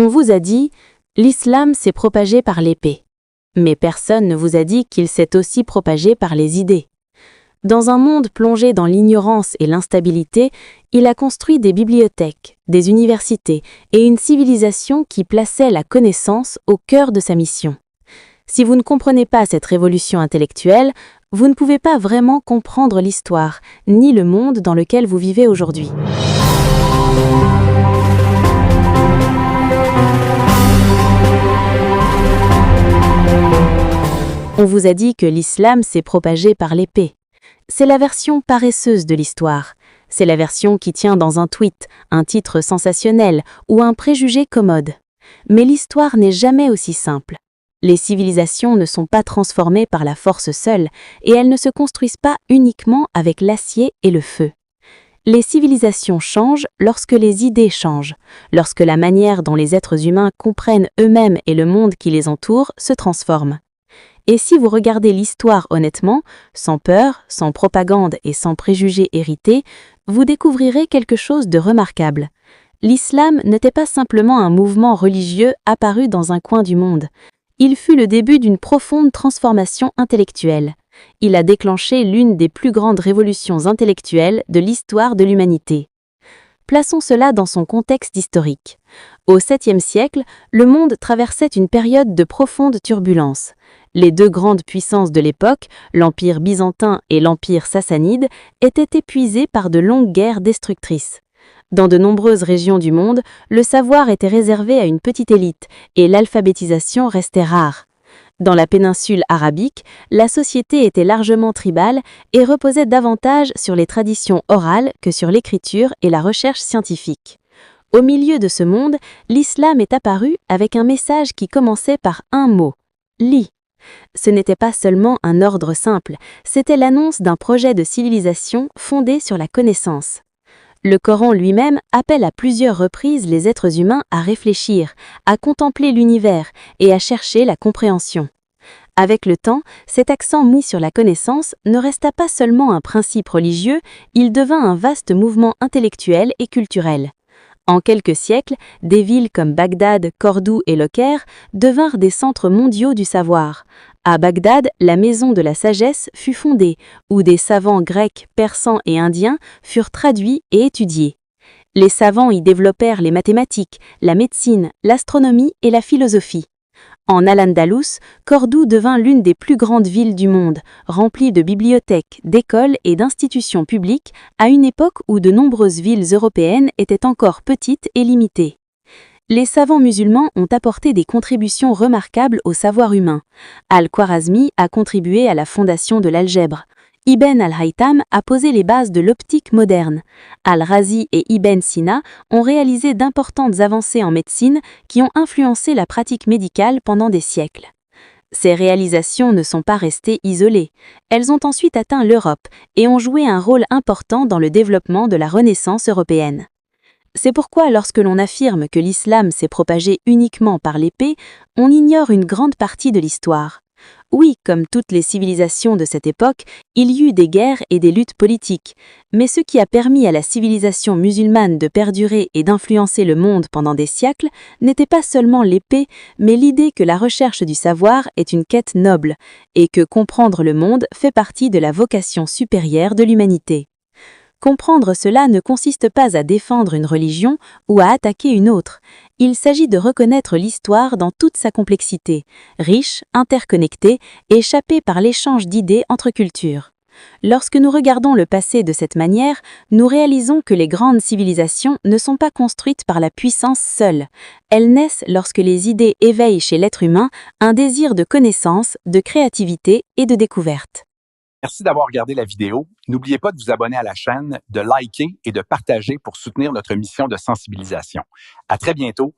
On vous a dit « l'islam s'est propagé par l'épée ». Mais personne ne vous a dit qu'il s'est aussi propagé par les idées. Dans un monde plongé dans l'ignorance et l'instabilité, il a construit des bibliothèques, des universités et une civilisation qui plaçait la connaissance au cœur de sa mission. Si vous ne comprenez pas cette révolution intellectuelle, vous ne pouvez pas vraiment comprendre l'histoire, ni le monde dans lequel vous vivez aujourd'hui. On vous a dit que l'islam s'est propagé par l'épée. C'est la version paresseuse de l'histoire. C'est la version qui tient dans un tweet, un titre sensationnel ou un préjugé commode. Mais l'histoire n'est jamais aussi simple. Les civilisations ne sont pas transformées par la force seule et elles ne se construisent pas uniquement avec l'acier et le feu. Les civilisations changent lorsque les idées changent, lorsque la manière dont les êtres humains comprennent eux-mêmes et le monde qui les entoure se transforme. Et si vous regardez l'histoire honnêtement, sans peur, sans propagande et sans préjugés hérités, vous découvrirez quelque chose de remarquable. L'islam n'était pas simplement un mouvement religieux apparu dans un coin du monde. Il fut le début d'une profonde transformation intellectuelle. Il a déclenché l'une des plus grandes révolutions intellectuelles de l'histoire de l'humanité. Plaçons cela dans son contexte historique. Au 7e siècle, le monde traversait une période de profonde turbulence. Les deux grandes puissances de l'époque, l'Empire byzantin et l'Empire sassanide, étaient épuisés par de longues guerres destructrices. Dans de nombreuses régions du monde, le savoir était réservé à une petite élite et l'alphabétisation restait rare. Dans la péninsule arabique, la société était largement tribale et reposait davantage sur les traditions orales que sur l'écriture et la recherche scientifique. Au milieu de ce monde, l'islam est apparu avec un message qui commençait par un mot, « Li ». Ce n'était pas seulement un ordre simple, c'était l'annonce d'un projet de civilisation fondé sur la connaissance. Le Coran lui-même appelle à plusieurs reprises les êtres humains à réfléchir, à contempler l'univers et à chercher la compréhension. Avec le temps, cet accent mis sur la connaissance ne resta pas seulement un principe religieux, il devint un vaste mouvement intellectuel et culturel. En quelques siècles, des villes comme Bagdad, Cordoue et Le Caire devinrent des centres mondiaux du savoir. À Bagdad, la maison de la sagesse fut fondée, où des savants grecs, persans et indiens furent traduits et étudiés. Les savants y développèrent les mathématiques, la médecine, l'astronomie et la philosophie. En Al-Andalus, Cordoue devint l'une des plus grandes villes du monde, remplie de bibliothèques, d'écoles et d'institutions publiques, à une époque où de nombreuses villes européennes étaient encore petites et limitées. Les savants musulmans ont apporté des contributions remarquables au savoir humain. Al-Khwarazmi a contribué à la fondation de l'algèbre. Ibn al-Haytham a posé les bases de l'optique moderne. Al-Razi et Ibn Sina ont réalisé d'importantes avancées en médecine qui ont influencé la pratique médicale pendant des siècles. Ces réalisations ne sont pas restées isolées. Elles ont ensuite atteint l'Europe et ont joué un rôle important dans le développement de la Renaissance européenne. C'est pourquoi lorsque l'on affirme que l'islam s'est propagé uniquement par l'épée, on ignore une grande partie de l'histoire. Oui, comme toutes les civilisations de cette époque, il y eut des guerres et des luttes politiques, mais ce qui a permis à la civilisation musulmane de perdurer et d'influencer le monde pendant des siècles n'était pas seulement l'épée, mais l'idée que la recherche du savoir est une quête noble et que comprendre le monde fait partie de la vocation supérieure de l'humanité. Comprendre cela ne consiste pas à défendre une religion ou à attaquer une autre. Il s'agit de reconnaître l'histoire dans toute sa complexité, riche, interconnectée, échappée par l'échange d'idées entre cultures. Lorsque nous regardons le passé de cette manière, nous réalisons que les grandes civilisations ne sont pas construites par la puissance seule. Elles naissent lorsque les idées éveillent chez l'être humain un désir de connaissance, de créativité et de découverte. Merci d'avoir regardé la vidéo. N'oubliez pas de vous abonner à la chaîne, de liker et de partager pour soutenir notre mission de sensibilisation. À très bientôt